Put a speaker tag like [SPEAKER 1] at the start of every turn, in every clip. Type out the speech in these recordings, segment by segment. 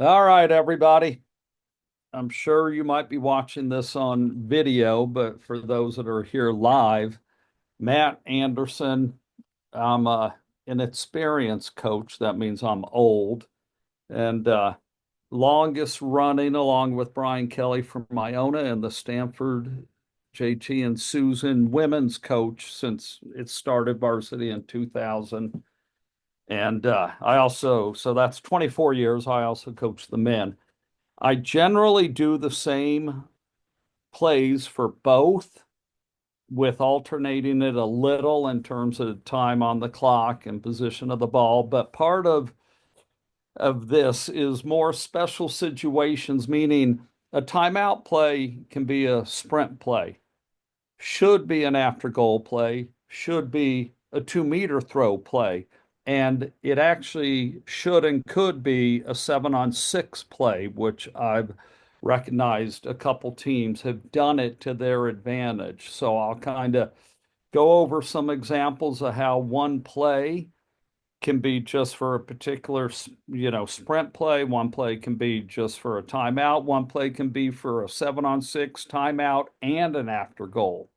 [SPEAKER 1] All right, everybody. I'm sure you might be watching this on video, but for those that are here live, Matt Anderson, I'm an experienced coach. That means I'm old and longest running along with Brian Kelly from Iona and the Stanford JT and Susan women's coach since it started varsity in 2000. And so that's 24 years. I also coach the men. I generally do the same plays for both with alternating it a little in terms of time on the clock and position of the ball. But part of this is more special situations, meaning a timeout play can be a sprint play, should be an after goal play, should be a 2 meter throw play. And it actually should and could be a 7-on-6 play, which I've recognized a couple teams have done it to their advantage. So I'll kind of go over some examples of how one play can be just for a particular, sprint play. One play can be just for a timeout. One play can be for a 7-on-6 timeout and an after goal.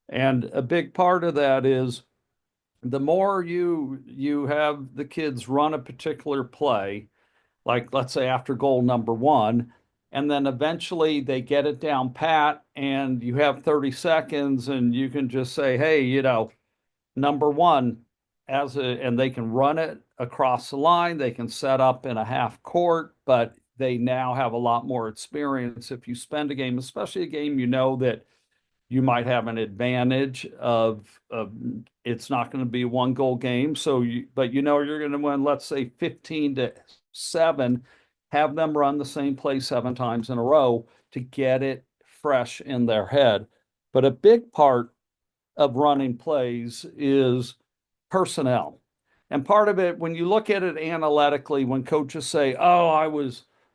[SPEAKER 1] And a big part of that is the more you have the kids run a particular play, like let's say after goal number one, and then eventually they get it down pat and you have 30 seconds and you can just say, hey, number one, and they can run it across the line, they can set up in a half court, but they now have a lot more experience. If you spend a game, especially a game that you might have an advantage of it's not going to be a 1 goal game. But you're going to win, let's say 15-7, have them run the same play 7 times in a row to get it fresh in their head. But a big part of running plays is personnel. And part of it, when you look at it analytically, when coaches say,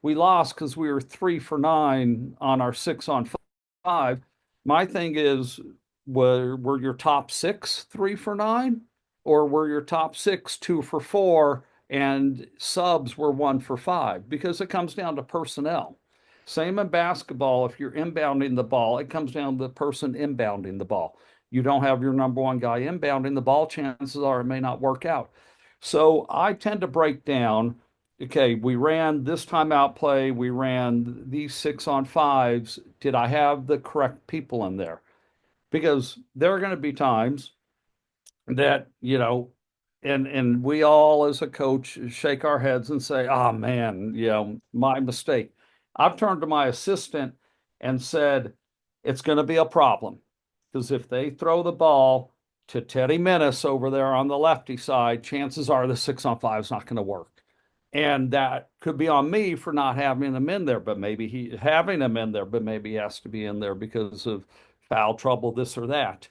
[SPEAKER 1] we lost because we were 3 for 9 on our 6-on-5, my thing is, were your top six 3 for 9, or were your top six 2 for 4, and subs were 1 for 5? Because it comes down to personnel. Same in basketball. If you're inbounding the ball, it comes down to the person inbounding the ball. You don't have your number one guy inbounding the ball, chances are it may not work out. So I tend to break down, okay, we ran this timeout play, we ran these 6-on-5s. Did I have the correct people in there? Because there are going to be times that, and we all as a coach shake our heads and say, oh man, my mistake. I've turned to my assistant and said, it's going to be a problem. Because if they throw the ball to Teddy Menace over there on the lefty side, chances are the 6-on-5 is not going to work. And that could be on me for not having him in there, but maybe he having him in there, but maybe he has to be in there because of foul trouble, this or that.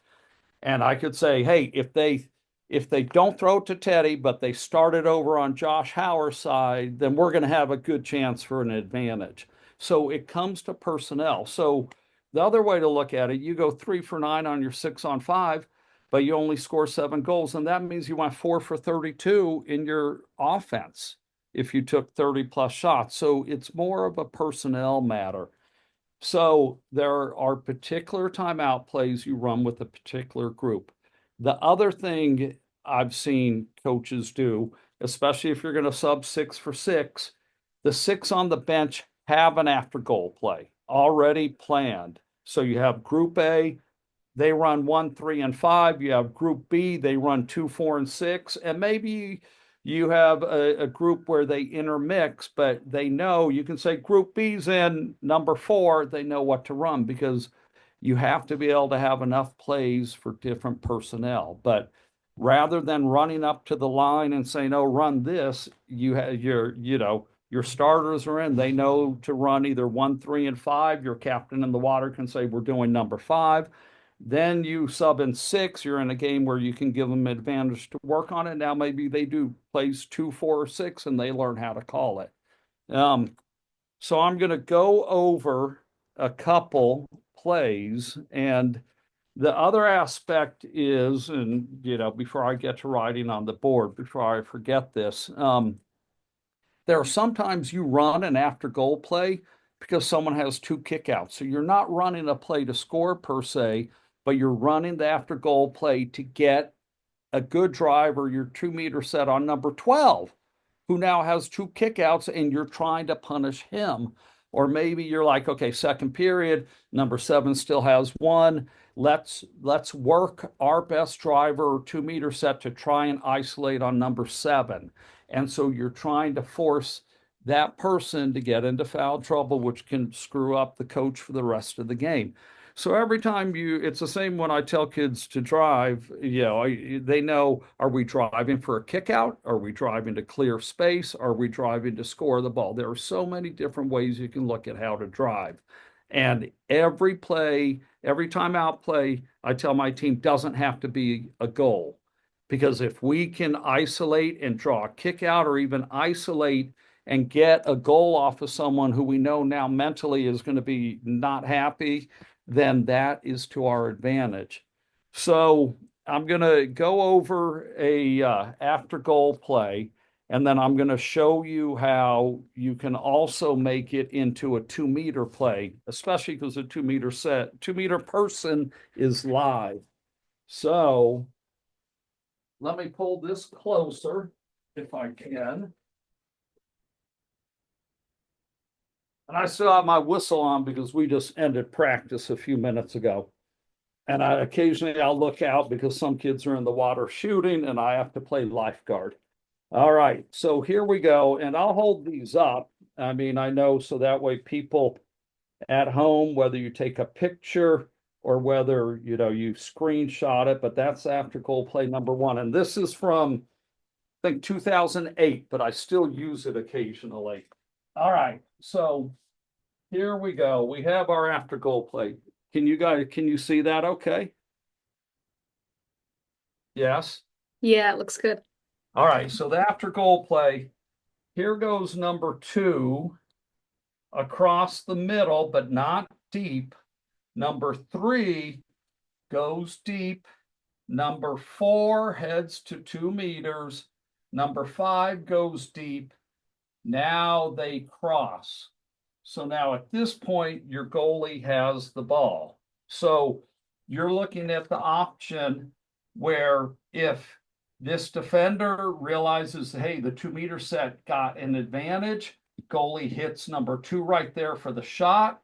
[SPEAKER 1] And I could say, hey, if they don't throw it to Teddy, but they start it over on Josh Howard's side, then we're going to have a good chance for an advantage. So it comes to personnel. So the other way to look at it, you go 3 for 9 on your 6-on-5, but you only score 7 goals, and that means you went 4 for 32 in your offense if you took 30 plus shots. So it's more of a personnel matter. So there are particular timeout plays you run with a particular group. The other thing I've seen coaches do, especially if you're going to sub 6 for 6, the six on the bench have an after goal play already planned. So you have group A, they run 1, 3, and 5. You have group B, they run 2, 4, and 6. And maybe you have a group where they intermix, but they know you can say group B's in number 4, they know what to run because you have to be able to have enough plays for different personnel. But rather than running up to the line and saying, oh, run this, you have your starters are in. They know to run either 1, 3, and 5. Your captain in the water can say, we're doing number 5. Then you sub in 6, you're in a game where you can give them advantage to work on it. Now maybe they do plays 2, 4, or 6, and they learn how to call it. So I'm going to go over a couple plays. And the other aspect is, and before I get to writing on the board, before I forget this, There are sometimes you run an after goal play because someone has two kickouts. So you're not running a play to score per se, but you're running the after goal play to get a good driver, your 2 meter set on number 12, who now has two kickouts and you're trying to punish him. Or maybe you're like, okay, second period, number 7 still has one. Let's work our best driver 2 meter set to try and isolate on number 7. And so you're trying to force that person to get into foul trouble, which can screw up the coach for the rest of the game. So every time it's the same when I tell kids to drive, they know, are we driving for a kick out? Are we driving to clear space? Are we driving to score the ball? There are so many different ways you can look at how to drive. And every play, every timeout play, I tell my team doesn't have to be a goal. Because if we can isolate and draw a kick out or even isolate and get a goal off of someone who we know now mentally is going to be not happy, then that is to our advantage. So I'm going to go over a after goal play, and then I'm going to show you how you can also make it into a 2 meter play, especially because a 2 meter set, 2 meter person is live. So let me pull this closer if I can. And I still have my whistle on because we just ended practice a few minutes ago. And occasionally I'll look out because some kids are in the water shooting and I have to play lifeguard. All right, so here we go. And I'll hold these up. I mean, I know so that way people at home, whether you take a picture or whether, you screenshot it, but that's after goal play number 1. And this is from, I think, 2008, but I still use it occasionally. All right, so here we go. We have our after goal play. Can you see that okay? Yes?
[SPEAKER 2] Yeah, it looks good.
[SPEAKER 1] All right, so the after goal play, here goes number 2 across the middle, but not deep. Number 3 goes deep. Number 4 heads to 2 meters. Number 5 goes deep. Now they cross. So now at this point, your goalie has the ball. So you're looking at the option where if this defender realizes, hey, the 2 meter set got an advantage, goalie hits number 2 right there for the shot.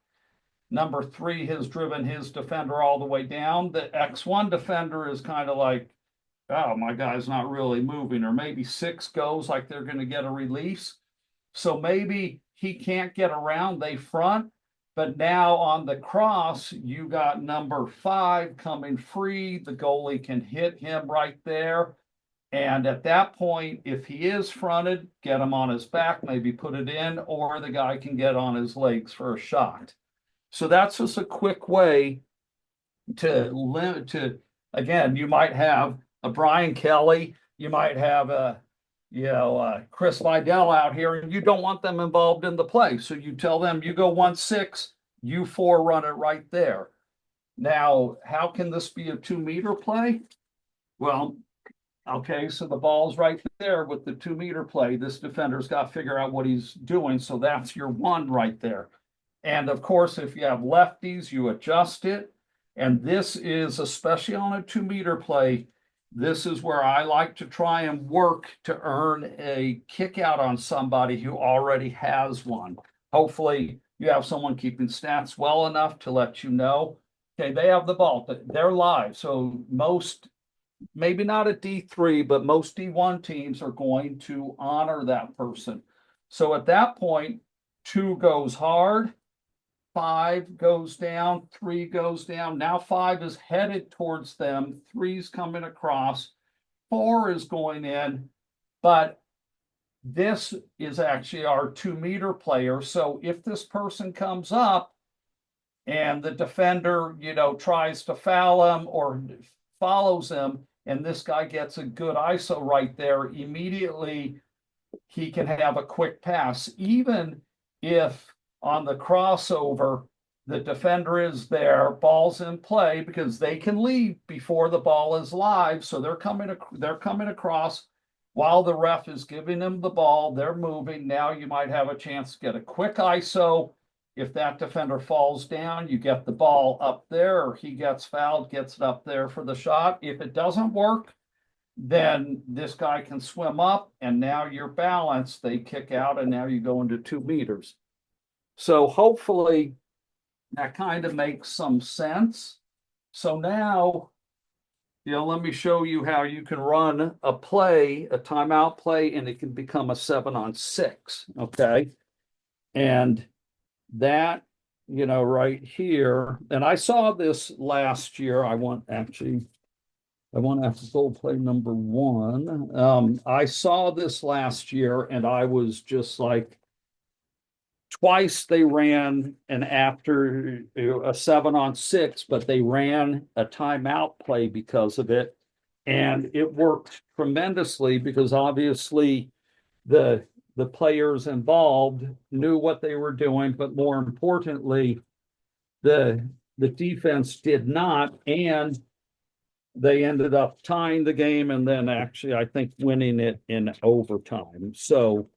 [SPEAKER 1] Number 3 has driven his defender all the way down. The X1 defender is kind of like, oh, my guy's not really moving. Or maybe 6 goes like they're going to get a release. So maybe he can't get around, they front, but now on the cross, you got number 5 coming free. The goalie can hit him right there. And at that point, if he is fronted, get him on his back, maybe put it in, or the guy can get on his legs for a shot. So that's just a quick way to limit to, again, you might have a Brian Kelly, you might have a Chris Vidal out here, and you don't want them involved in the play. So you tell them, you go 1-6, you 4 run it right there. Now, how can this be a 2 meter play? Well, okay, so the ball's right there with the 2 meter play. This defender's got to figure out what he's doing. So that's your 1 right there. And of course, if you have lefties, you adjust it. And this is, especially on a 2 meter play, this is where I like to try and work to earn a kick out on somebody who already has one. Hopefully you have someone keeping stats well enough to let you know, okay, they have the ball, they're live. So most, maybe not at D3, but most D1 teams are going to honor that person. So at that point, 2 goes hard, 5 goes down, 3 goes down. Now 5 is headed towards them. 3's coming across. 4 is going in, but this is actually our 2 meter player. So if this person comes up and the defender, tries to foul him or follows him, and this guy gets a good ISO right there, immediately he can have a quick pass, even if on the crossover, the defender is there, ball's in play, because they can leave before the ball is live. So they're coming across. While the ref is giving them the ball, they're moving. Now you might have a chance to get a quick ISO. If that defender falls down, you get the ball up there, or he gets fouled, gets it up there for the shot. If it doesn't work, then this guy can swim up, and now you're balanced. They kick out, and now you go into 2 meters. So hopefully that kind of makes some sense. So now, let me show you how you can run a play, a timeout play, and it can become a 7-on-6. Okay. And that, right here, and I saw this last year. I want to go play number 1. I saw this last year, and I was just like, twice they ran an after a 7-on-6, but they ran a timeout play because of it. And it worked tremendously because obviously the players involved knew what they were doing, but more importantly, the defense did not, and they ended up tying the game, and then actually I think winning it in overtime. So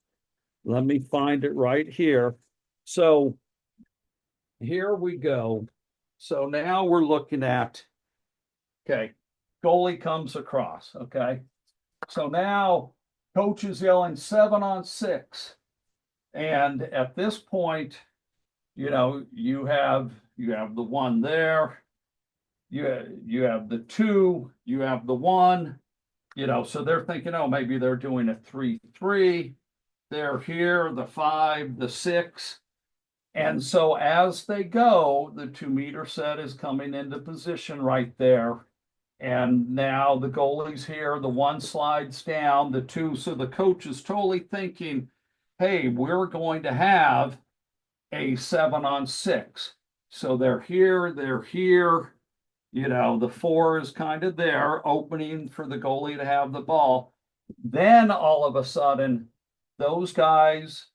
[SPEAKER 1] let me find it right here. So here we go. So now we're looking at, okay, goalie comes across, okay? So now coach is yelling 7-on-6. And at this point, you have the 1 there, you have the 2, you have the 1, so they're thinking, oh, maybe they're doing a 3-3. They're here, the 5, the 6. And so as they go, the 2-meter set is coming into position right there. And now the goalie's here, the 1 slides down, the 2. So the coach is totally thinking, hey, we're going to have a 7-on-6. So they're here, the 4 is kind of there, opening for the goalie to have the ball. Then all of a sudden, those guys,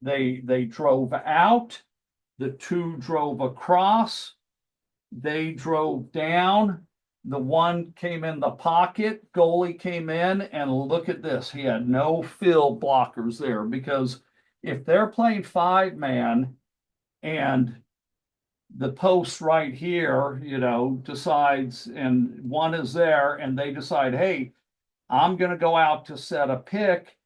[SPEAKER 1] they drove out, the 2 drove across, they drove down, the 1 came in the pocket, goalie came in, and look at this. He had no fill blockers there, because if they're playing 5-man and the post right here, decides, and 1 is there, and they decide, hey, I'm going to go out to set a pick,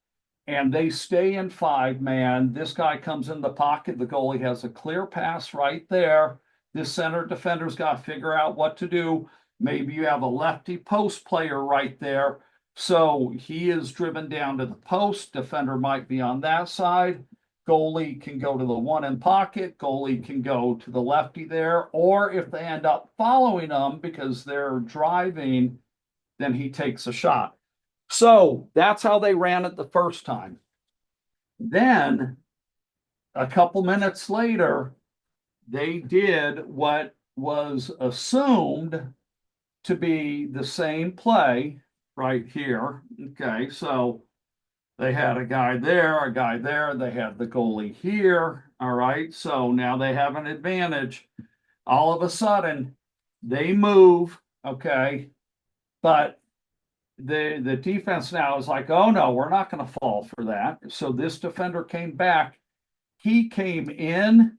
[SPEAKER 1] and they stay in 5-man. This guy comes in the pocket. The goalie has a clear pass right there. This center defender's got to figure out what to do. Maybe you have a lefty post player right there. So he is driven down to the post. Defender might be on that side. Goalie can go to the 1 in pocket. Goalie can go to the lefty there. Or if they end up following them because they're driving, then he takes a shot. So that's how they ran it the first time. Then a couple minutes later, they did what was assumed to be the same play right here. Okay, so they had a guy there, they had the goalie here. All right, so now they have an advantage. All of a sudden, they move, okay, but the defense now is like, oh no, we're not going to fall for that. So this defender came back. He came in.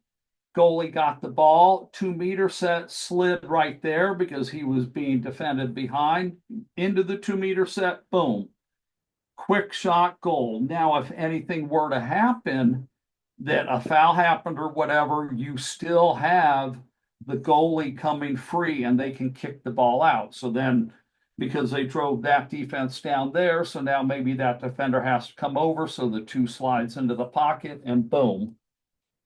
[SPEAKER 1] Goalie got the ball. 2-meter set, slid right there because he was being defended behind. Into the 2-meter set, boom. Quick shot, goal. Now, if anything were to happen, that a foul happened or whatever, you still have the goalie coming free and they can kick the ball out. So then, because they drove that defense down there, so now maybe that defender has to come over, so the 2 slides into the pocket and boom.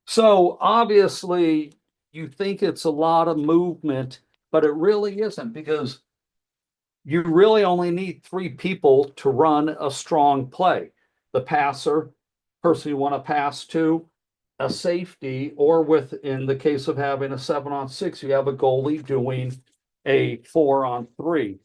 [SPEAKER 1] So obviously you think it's a lot of movement, but it really isn't, because you really only need 3 people to run a strong play. The passer, person you want to pass to, a safety, or in the case of having a 7-on-6, you have a goalie doing a 4-on-3.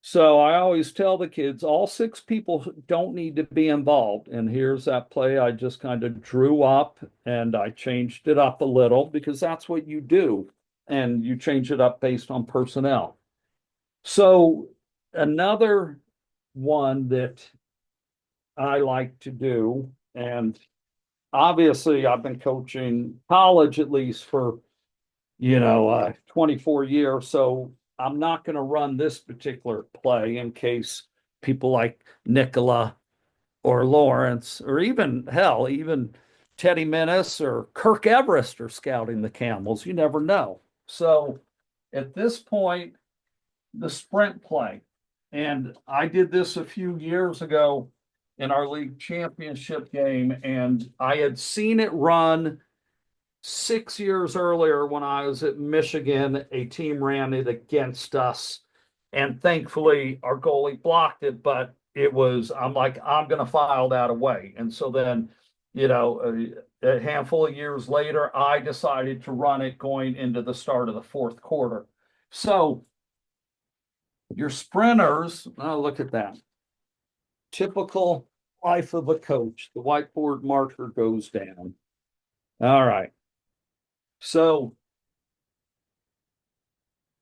[SPEAKER 1] So I always tell the kids, all 6 people don't need to be involved. And here's that play I just kind of drew up, and I changed it up a little because that's what you do. And you change it up based on personnel. So another one that I like to do. And obviously, I've been coaching college at least for 24 years. So I'm not going to run this particular play in case people like Nicola or Lawrence, or even hell, even Teddy Menace or Kirk Everest are scouting the Camels. You never know. So at this point, the sprint play, and I did this a few years ago in our league championship game, and I had seen it run 6 years earlier when I was at Michigan. A team ran it against us, and thankfully our goalie blocked it, but I'm like, I'm going to file that away. And so then, a handful of years later, I decided to run it going into the start of the fourth quarter. So your sprinters, oh, look at that. Typical life of a coach. The whiteboard marker goes down. All right. So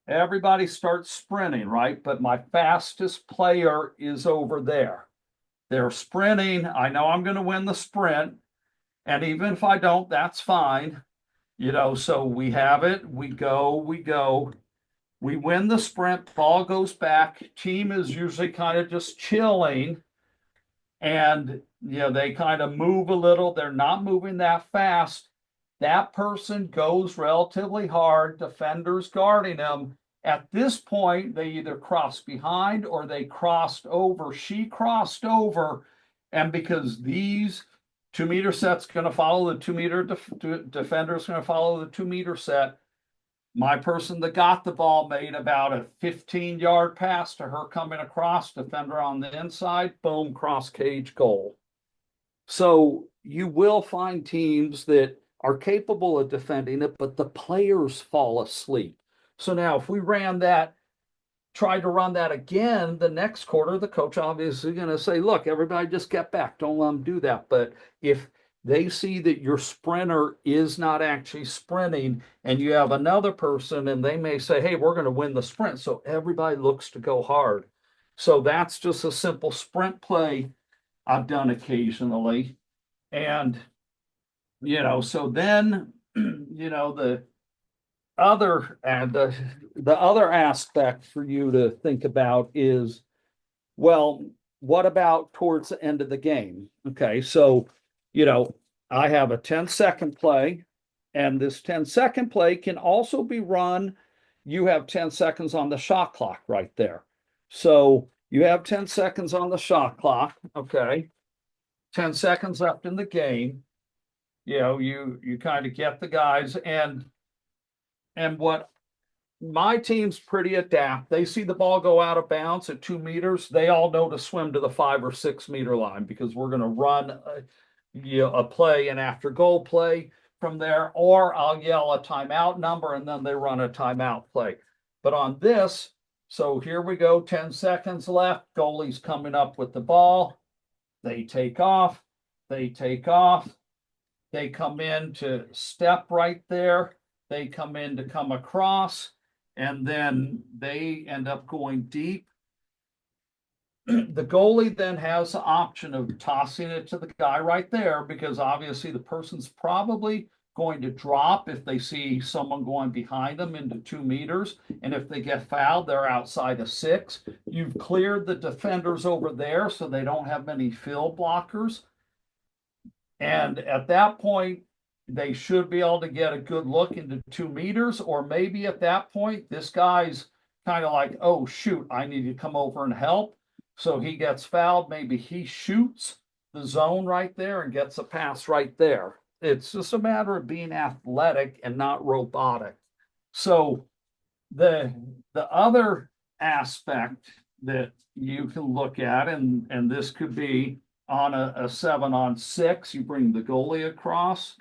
[SPEAKER 1] everybody starts sprinting, right? But my fastest player is over there. They're sprinting. I know I'm going to win the sprint. And even if I don't, that's fine. So we have it. We go. We win the sprint. Ball goes back. Team is usually kind of just chilling. And, they kind of move a little. They're not moving that fast. That person goes relatively hard, defenders guarding them. At this point, they either crossed behind or they crossed over. She crossed over. And because these 2-meter set's going to follow the 2-meter defender's going to follow the 2-meter set, my person that got the ball made about a 15-yard pass to her coming across, defender on the inside, boom, cross cage goal. So you will find teams that are capable of defending it, but the players fall asleep. So now if we tried to run that again the next quarter, the coach obviously going to say, look, everybody just get back. Don't let them do that. But if they see that your sprinter is not actually sprinting and you have another person and they may say, hey, we're going to win the sprint. So everybody looks to go hard. So that's just a simple sprint play I've done occasionally. And, so then, the other aspect for you to think about is, well, what about towards the end of the game? Okay, so I have a 10-second play, and this 10-second play can also be run. You have 10 seconds on the shot clock right there. So you have 10 seconds on the shot clock. Okay, 10 seconds left in the game. You kind of get the guys, and what my team's pretty adept. They see the ball go out of bounds at 2 meters. They all know to swim to the 5 or 6 meter line because we're going to run a play, an after goal play from there, or I'll yell a timeout number and then they run a timeout play. But on this, so here we go, 10 seconds left. Goalie's coming up with the ball. They take off. They take off. They come in to step right there. They come in to come across, and then they end up going deep. The goalie then has the option of tossing it to the guy right there because obviously the person's probably going to drop if they see someone going behind them into 2 meters. And if they get fouled, they're outside of 6. You've cleared the defenders over there so they don't have many field blockers. And at that point, they should be able to get a good look into 2 meters, or maybe at that point, this guy's kind of like, oh, shoot, I need to come over and help. So he gets fouled. Maybe he shoots the zone right there and gets a pass right there. It's just a matter of being athletic and not robotic. So the other aspect that you can look at, and this could be on a 7-on-6, you bring the goalie across.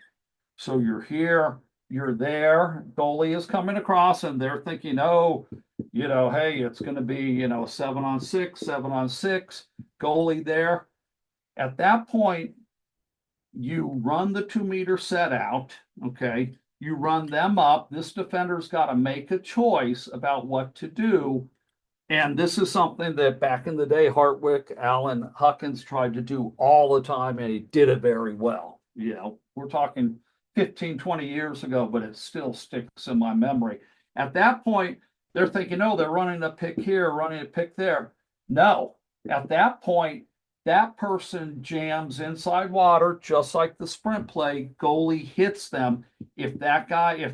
[SPEAKER 1] So you're here, you're there, goalie is coming across, and they're thinking, oh, hey, it's going to be, 7-on-6, 7-on-6, goalie there. At that point, you run the 2-meter set out, okay? You run them up. This defender's got to make a choice about what to do. And this is something that back in the day, Hartwick, Allen Huckins tried to do all the time, and he did it very well. You know, we're talking 15, 20 years ago, but it still sticks in my memory. At that point, they're thinking, oh, they're running a pick here, running a pick there. No, at that point, that person jams inside water, just like the sprint play, goalie hits them. If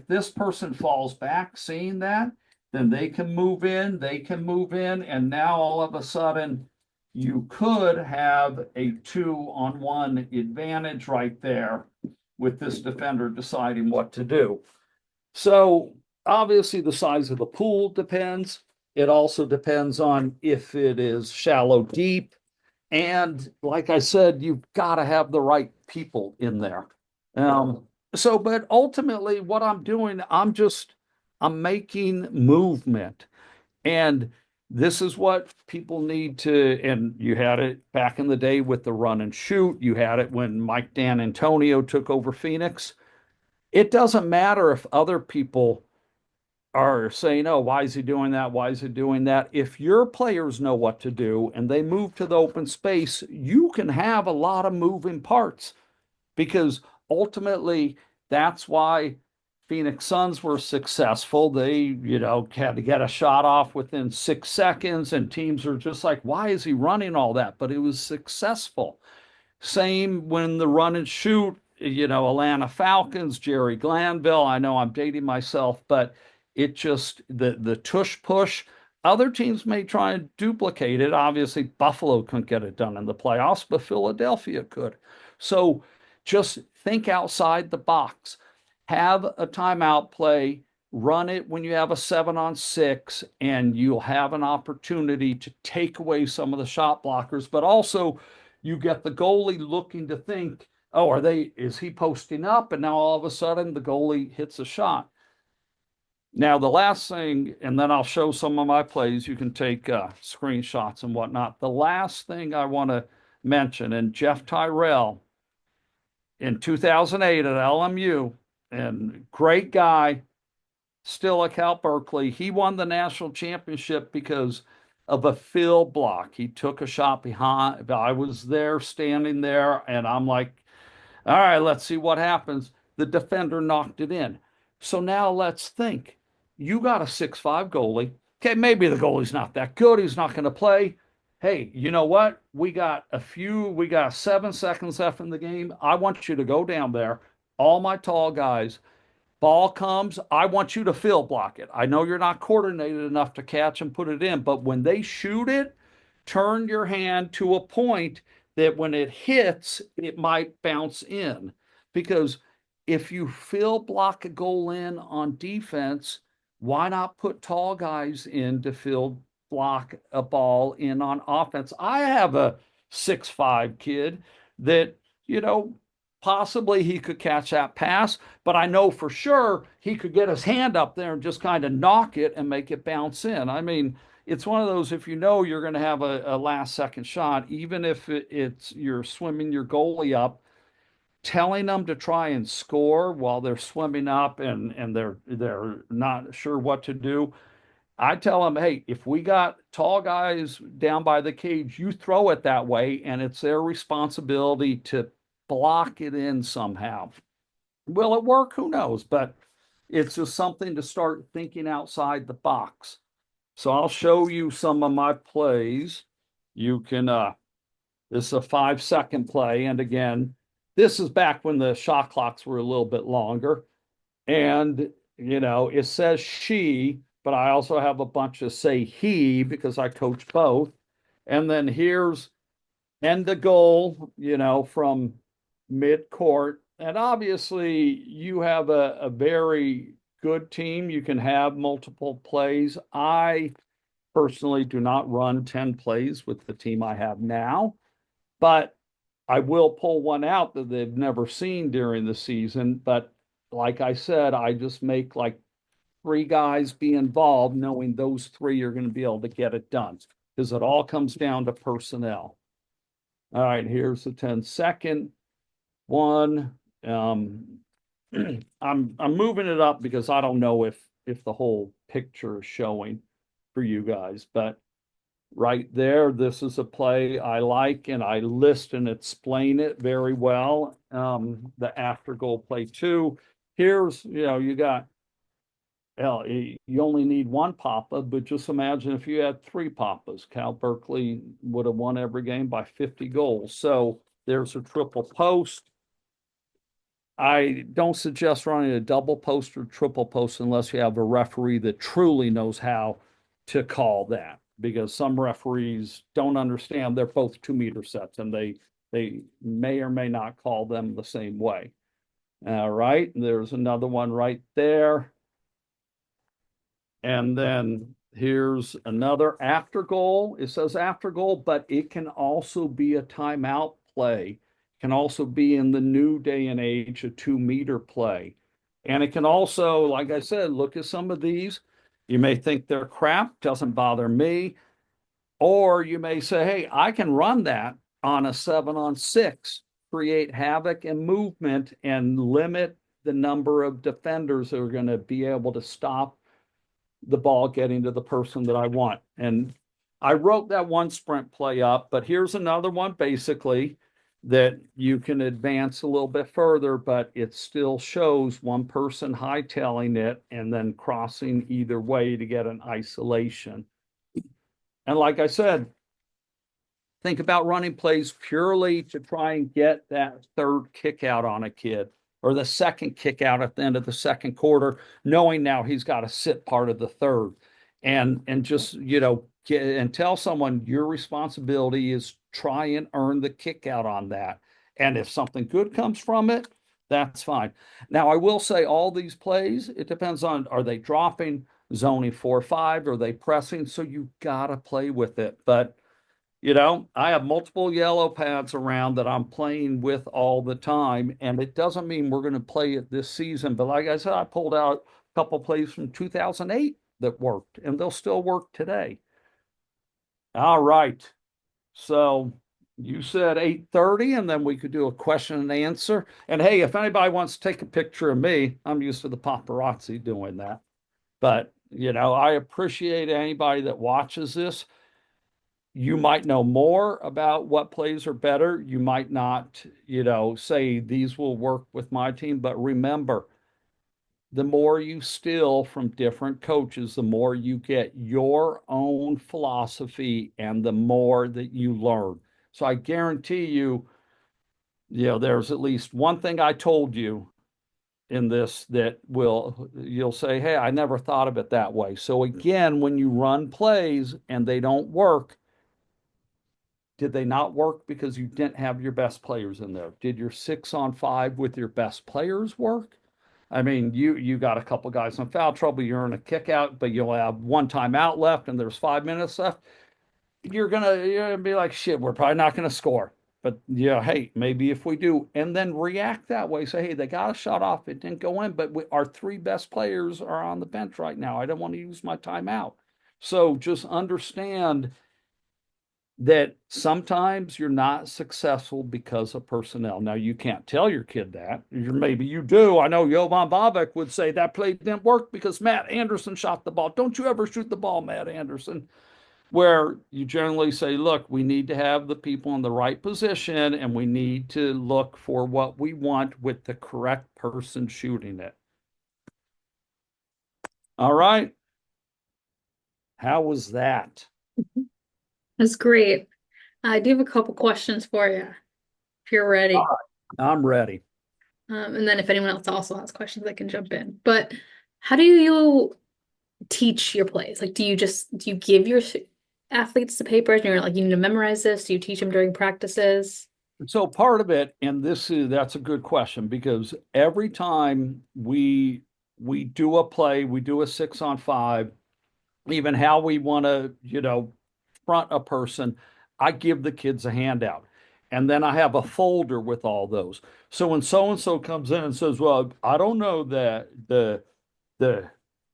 [SPEAKER 1] this person falls back, seeing that, then they can move in, and now all of a sudden you could have a 2-on-1 advantage right there with this defender deciding what to do. So obviously the size of the pool depends. It also depends on if it is shallow, deep. And like I said, you've got to have the right people in there. But ultimately what I'm doing, I'm making movement. And this is what people need to, and you had it back in the day with the run and shoot. You had it when Mike D'Antonio took over Phoenix. It doesn't matter if other people are saying, oh, why is he doing that? Why is he doing that? If your players know what to do and they move to the open space, you can have a lot of moving parts because ultimately that's why Phoenix Suns were successful. They, had to get a shot off within 6 seconds, and teams are just like, why is he running all that? But it was successful. Same when the run and shoot, Atlanta Falcons, Jerry Glanville. I know I'm dating myself, but it just the tush push. Other teams may try and duplicate it. Obviously, Buffalo couldn't get it done in the playoffs, but Philadelphia could. So just think outside the box. Have a timeout play, run it when you have a 7-on-6, and you'll have an opportunity to take away some of the shot blockers, but also you get the goalie looking to think, oh, is he posting up? And now all of a sudden the goalie hits a shot. Now, the last thing, and then I'll show some of my plays. You can take screenshots and whatnot. The last thing I want to mention, and Jeff Tyrell in 2008 at LMU, and great guy, still at Cal Berkeley. He won the national championship because of a fill block. He took a shot behind. I was there, standing there, and I'm like, all right, let's see what happens. The defender knocked it in. So now let's think. You got a 6'5" goalie. Okay, maybe the goalie's not that good. He's not going to play. Hey, you know what? We got 7 seconds left in the game. I want you to go down there. All my tall guys, ball comes, I want you to fill block it. I know you're not coordinated enough to catch and put it in, but when they shoot it, turn your hand to a point that when it hits, it might bounce in. Because if you fill block a goal in on defense, why not put tall guys in to fill block a ball in on offense? I have a 6'5" kid that, possibly he could catch that pass, but I know for sure he could get his hand up there and just kind of knock it and make it bounce in. I mean, it's one of those, if you know you're going to have a last second shot, even if it's you're swimming your goalie up, telling them to try and score while they're swimming up and they're not sure what to do. I tell them, hey, if we got tall guys down by the cage, you throw it that way, and it's their responsibility to block it in somehow. Will it work? Who knows? But it's just something to start thinking outside the box. So I'll show you some of my plays. You can, this is a 5-second play. And again, this is back when the shot clocks were a little bit longer. And, it says she, but I also have a bunch of say he because I coach both. And then here's end the goal, from mid court. And obviously, you have a very good team. You can have multiple plays. I personally do not run 10 plays with the team I have now, but I will pull one out that they've never seen during the season. But like I said, I just make like 3 guys be involved, knowing those 3 are going to be able to get it done because it all comes down to personnel. All right, here's the 10-second one. I'm moving it up because I don't know if the whole picture is showing for you guys, but right there. This is a play I like, and I list and explain it very well. The after goal play two. Here's, you got, well, you only need one Papa, but just imagine if you had three Papas. Cal Berkeley would have won every game by 50 goals. So there's a triple post. I don't suggest running a double post or triple post unless you have a referee that truly knows how to call that, because some referees don't understand they're both 2 meter sets, and they may or may not call them the same way. All right, there's another one right there. And then here's another after goal. It says after goal, but it can also be a timeout play. It can also be in the new day and age, a 2 meter play. And it can also, like I said, look at some of these. You may think they're crap, doesn't bother me. Or you may say, hey, I can run that on a 7-on-6, create havoc and movement and limit the number of defenders that are going to be able to stop the ball getting to the person that I want. And I wrote that one sprint play up, but here's another one basically that you can advance a little bit further, but it still shows one person hightailing it and then crossing either way to get an isolation. And like I said, think about running plays purely to try and get that third kick out on a kid, or the second kick out at the end of the second quarter, knowing now he's got to sit part of the third. And just, get and tell someone your responsibility is try and earn the kick out on that. And if something good comes from it, that's fine. Now I will say all these plays, it depends on, are they dropping, zoning 4-5, are they pressing? So you gotta play with it. But I have multiple yellow pads around that I'm playing with all the time, and it doesn't mean we're going to play it this season. But like I said, I pulled out a couple plays from 2008 that worked, and they'll still work today. All right. So you said 8:30, and then we could do a question and answer. And hey, if anybody wants to take a picture of me, I'm used to the paparazzi doing that. But, I appreciate anybody that watches this. You might know more about what plays are better. You might not, say these will work with my team. But remember, the more you steal from different coaches, the more you get your own philosophy and the more that you learn. So I guarantee you, there's at least one thing I told you in this that you'll say, hey, I never thought of it that way. So again, when you run plays and they don't work, did they not work because you didn't have your best players in there? Did your 6-on-5 with your best players work? I mean, you got a couple guys in foul trouble, you're in a kick out, but you'll have one timeout left and there's 5 minutes left. You're gonna be like, shit, we're probably not gonna score. But hey, maybe if we do, and then react that way, say, hey, they got a shot off, it didn't go in, but our three best players are on the bench right now. I don't want to use my timeout. So just understand that sometimes you're not successful because of personnel. Now, you can't tell your kid that. Maybe you do. I know Jovan Bobek would say that play didn't work because Matt Anderson shot the ball. Don't you ever shoot the ball, Matt Anderson. Where you generally say, look, we need to have the people in the right position and we need to look for what we want with the correct person shooting it. All right. How was that?
[SPEAKER 2] That's great. I do have a couple questions for you, if you're
[SPEAKER 1] All
[SPEAKER 2] ready.
[SPEAKER 1] right. I'm ready.
[SPEAKER 2] And then if anyone else also has questions, I can jump in. But how do you teach your plays? Like, do you give your athletes the papers and you're like, you need to memorize this? Do you teach them during practices?
[SPEAKER 1] So part of it, and that's a good question, because every time we do a play, we do a 6-on-5, even how we want to, front a person, I give the kids a handout. And then I have a folder with all those. So when so and so comes in and says, well, I don't know that the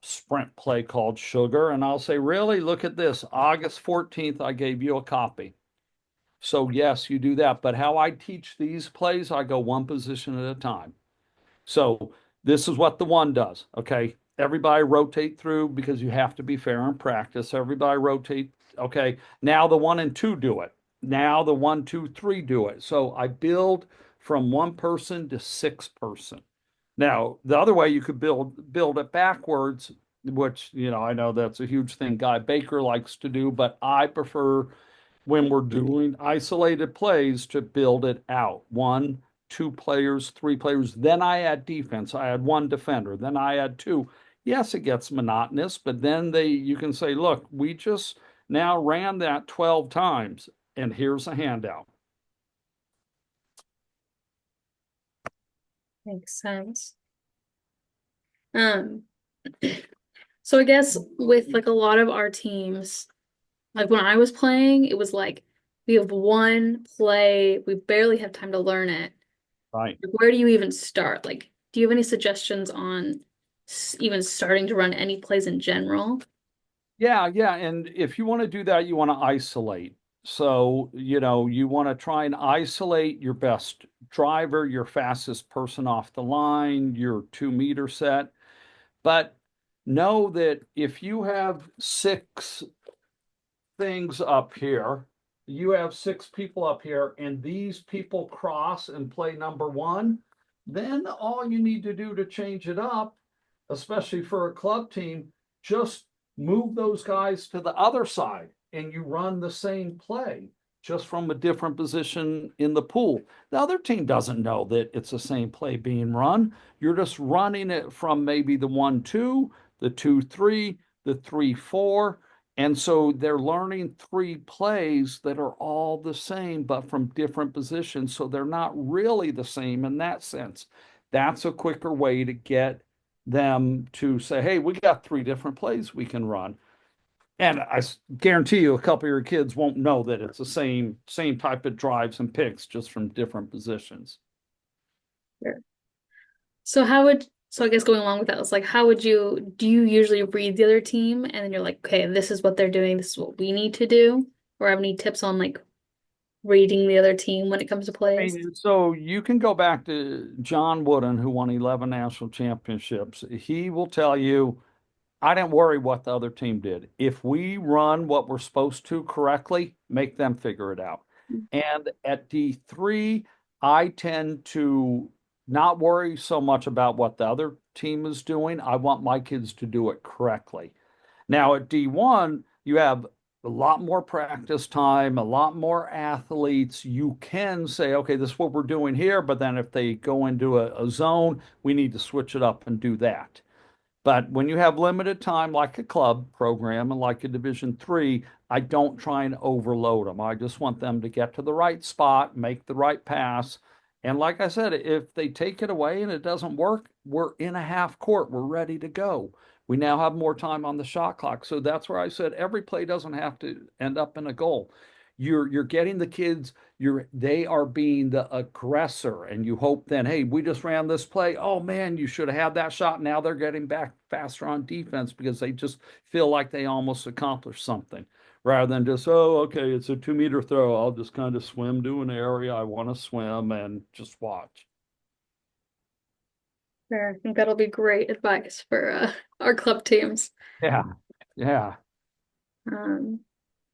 [SPEAKER 1] sprint play called sugar, and I'll say, really? Look at this. August 14th, I gave you a copy. So yes, you do that. But how I teach these plays, I go one position at a time. So this is what the one does. Okay. Everybody rotate through because you have to be fair in practice. Everybody rotate Okay. Now the 1 and 2 do it. Now the 1, 2, 3 do it. So I build from 1 person to 6 person. Now, the other way you could build it backwards, which, I know that's a huge thing Guy Baker likes to do, but I prefer when we're doing isolated plays to build it out. 1, 2 players, 3 players. Then I add defense. I add one defender. Then I add two. Yes, it gets monotonous, but then you can say, look, we just now ran that 12 times, and here's a handout.
[SPEAKER 2] Makes sense. Um, so I guess with like a lot of our teams, like when I was playing, it was like we have one play, we barely have time to learn it.
[SPEAKER 1] Right.
[SPEAKER 2] Like, where do you even start? Like, do you have any suggestions on even starting to run any plays in general?
[SPEAKER 1] Yeah, yeah. And if you want to do that, you want to isolate. So, you want to try and isolate your best driver, your fastest person off the line, your 2 meter set. But know that if you have six things up here, you have 6 people up here, and these people cross and play number one, then all you need to do to change it up, especially for a club team, just move those guys to the other side and you run the same play just from a different position in the pool. The other team doesn't know that it's the same play being run. You're just running it from maybe the 1, 2, the 2, 3, the 3, 4. And so they're learning 3 plays that are all the same, but from different positions. So they're not really the same in that sense. That's a quicker way to get them to say, hey, we got 3 different plays we can run. And I guarantee you a couple of your kids won't know that it's the same type of drives and picks, just from different positions.
[SPEAKER 2] Sure. So I guess going along with that, it's like how would do you usually read the other team and then you're like, okay, this is what they're doing, this is what we need to do? Or have any tips on like reading the other team when it comes to
[SPEAKER 1] I
[SPEAKER 2] plays?
[SPEAKER 1] mean, so you can go back to John Wooden, who won 11 national championships. He will tell you, I didn't worry what the other team did. If we run what we're supposed to correctly, make them figure it out. And at D3, I tend to not worry so much about what the other team is doing. I want my kids to do it correctly. Now at D1, you have a lot more practice time, a lot more athletes. You can say, okay, this is what we're doing here, but then if they go into a zone, we need to switch it up and do that. But when you have limited time, like a club program and like a Division 3, I don't try and overload them. I just want them to get to the right spot, make the right pass. And like I said, if they take it away and it doesn't work, we're in a half court. We're ready to go. We now have more time on the shot clock. So that's where I said every play doesn't have to end up in a goal. You're getting the kids, they are being the aggressor, and you hope then, hey, we just ran this play. Oh man, you should have had that shot. Now they're getting back faster on defense because they just feel like they almost accomplished something, rather than just, oh, okay, it's a 2 meter throw. I'll just kind of swim to an area I want to swim and just watch.
[SPEAKER 2] Sure, I think that'll be great advice for our club teams.
[SPEAKER 1] Yeah, yeah.
[SPEAKER 2] Um,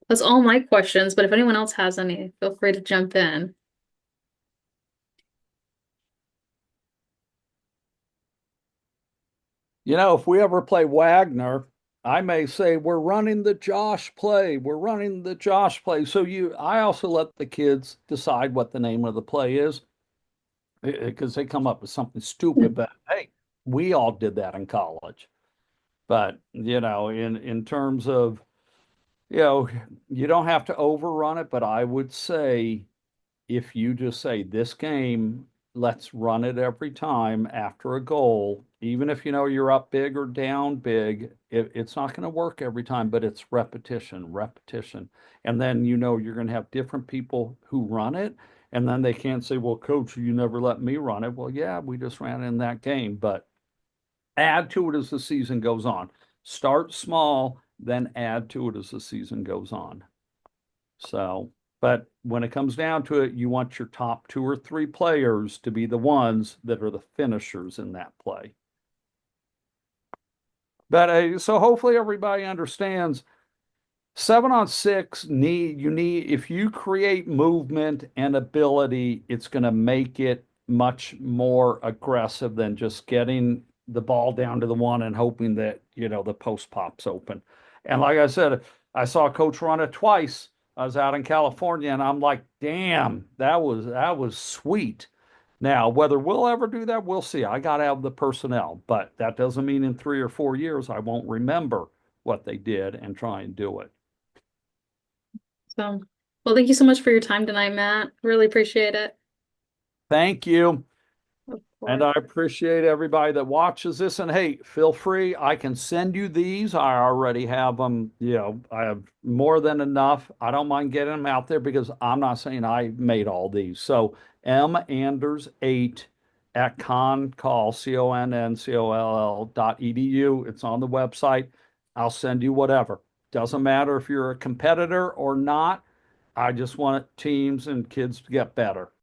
[SPEAKER 2] that's all my questions, but if anyone else has any, feel free to jump in.
[SPEAKER 1] If we ever play Wagner, I may say we're running the Josh play. We're running the Josh play. So I also let the kids decide what the name of the play is, because they come up with something stupid. But hey, we all did that in college. But in terms of, you know, you don't have to overrun it. But I would say, if you just say this game, let's run it every time after a goal, even if you're up big or down big, it's not going to work every time, but it's repetition, repetition. And then you're going to have different people who run it. And then they can't say, well, coach, you never let me run it. Well, yeah, we just ran in that game, but add to it as the season goes on. Start small, then add to it as the season goes on. So, but when it comes down to it, you want your top 2 or 3 players to be the ones that are the finishers in that play. But so hopefully everybody understands 7-on-6 if you create movement and ability, it's going to make it much more aggressive than just getting the ball down to the one and hoping that, the post pops open. And like I said, I saw a coach run it twice. I was out in California and I'm like, damn, that was sweet. Now, whether we'll ever do that, we'll see. I got to have the personnel, but that doesn't mean in 3 or 4 years I won't remember what they did and try and do it.
[SPEAKER 2] So, well, thank you so much for your time tonight, Matt. Really appreciate it.
[SPEAKER 1] Thank you.
[SPEAKER 2] Of
[SPEAKER 1] And
[SPEAKER 2] course.
[SPEAKER 1] I appreciate everybody that watches this. And hey, feel free. I can send you these. I already have them. I have more than enough. I don't mind getting them out there because I'm not saying I made all these. So manders8 at concoll.edu. It's on the website. I'll send you whatever. Doesn't matter if you're a competitor or not. I just want teams and kids to get better.